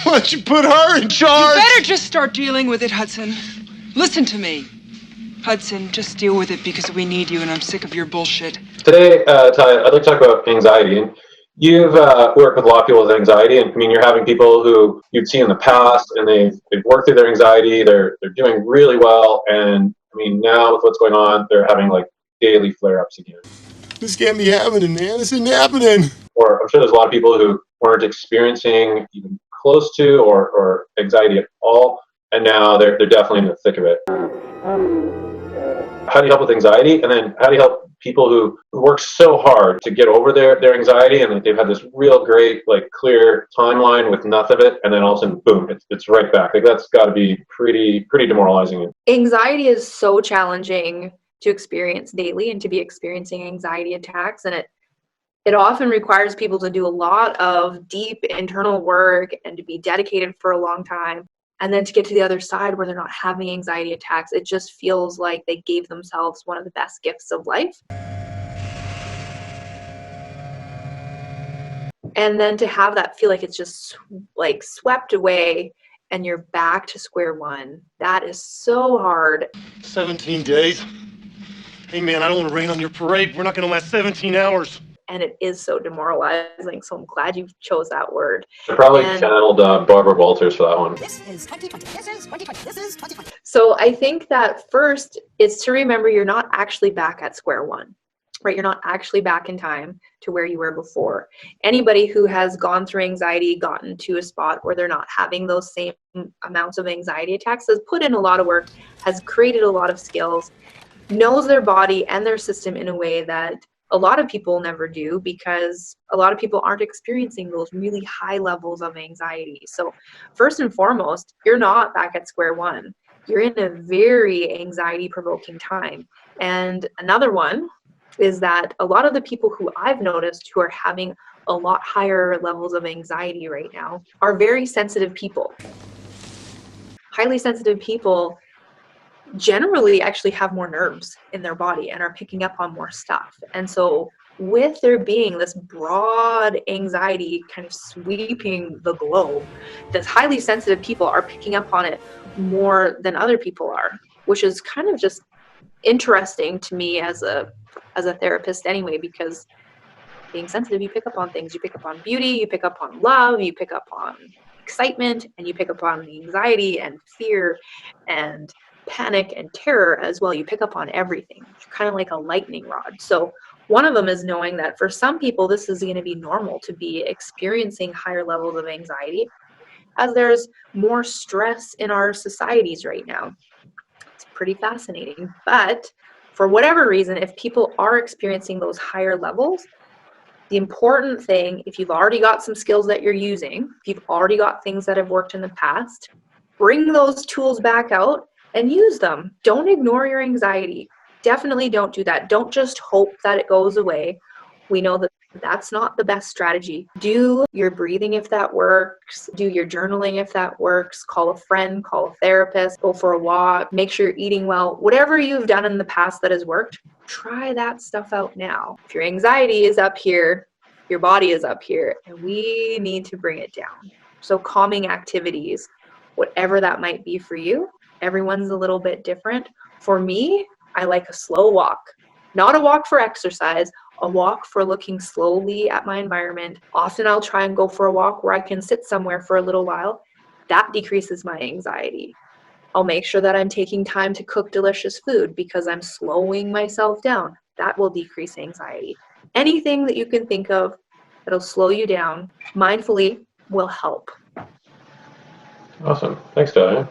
Why don't you put her in charge? You better just start dealing with it, Hudson. Listen to me. Hudson, just deal with it because we need you and I'm sick of your bullshit. Today, Talia, I'd like to talk about anxiety. And you've worked with a lot of people with anxiety, and I mean, you're having people who you'd see in the past, and they've worked through their anxiety. They're doing really well, and I mean, now with what's going on, they're having like daily flare-ups again. This can't be happening, man. This isn't happening. Or I'm sure there's a lot of people who weren't experiencing even close to or anxiety at all, and now they're definitely in the thick of it. How do you help with anxiety, and then how do you help people who work so hard to get over their anxiety, and they've had this real great, like, clear timeline with nothing of it, and then all of a sudden, boom, it's right back. Like, that's got to be pretty demoralizing. Anxiety is so challenging to experience daily, and to be experiencing anxiety attacks, and it often requires people to do a lot of deep internal work and to be dedicated for a long time. And then to get to the other side where they're not having anxiety attacks, it just feels like they gave themselves one of the best gifts of life. And then to have that feel like it's just like swept away and you're back to square one, that is so hard. 17 days? Hey, man, I don't want to rain on your parade. We're not going to last 17 hours. And it is so demoralizing, so I'm glad you chose that word. I probably channeled Barbara Walters for that one. This is 2020. This is 2020. This is 2020. So I think that first is to remember you're not actually back at square one, right? You're not actually back in time to where you were before. Anybody who has gone through anxiety, gotten to a spot where they're not having those same amounts of anxiety attacks, has put in a lot of work, has created a lot of skills, knows their body and their system in a way that a lot of people never do, because a lot of people aren't experiencing those really high levels of anxiety. So first and foremost, you're not back at square one. You're in a very anxiety-provoking time. And another one is that a lot of the people who I've noticed who are having a lot higher levels of anxiety right now are very sensitive people. Highly sensitive people generally actually have more nerves in their body and are picking up on more stuff. And so with there being this broad anxiety kind of sweeping the globe, that highly sensitive people are picking up on it more than other people are, which is kind of just interesting to me as a therapist anyway, because being sensitive, you pick up on things. You pick up on beauty, you pick up on love, you pick up on excitement, and you pick up on anxiety and fear and panic and terror as well. You pick up on everything. It's kind of like a lightning rod. So one of them is knowing that for some people, this is going to be normal to be experiencing higher levels of anxiety, as there's more stress in our societies right now. It's pretty fascinating. But for whatever reason, if people are experiencing those higher levels, the important thing, if you've already got some skills that you're using, if you've already got things that have worked in the past, bring those tools back out and use them. Don't ignore your anxiety. Definitely don't do that. Don't just hope that it goes away. We know that that's not the best strategy. Do your breathing if that works. Do your journaling if that works. Call a friend, call a therapist, go for a walk, make sure you're eating well. Whatever you've done in the past that has worked, try that stuff out now. If your anxiety is up here, your body is up here, and we need to bring it down. So calming activities, whatever that might be for you, everyone's a little bit different. For me, I like a slow walk. Not a walk for exercise, a walk for looking slowly at my environment. Often I'll try and go for a walk where I can sit somewhere for a little while. That decreases my anxiety. I'll make sure that I'm taking time to cook delicious food because I'm slowing myself down. That will decrease anxiety. Anything that you can think of that'll slow you down mindfully will help. Awesome. Thanks, Talia.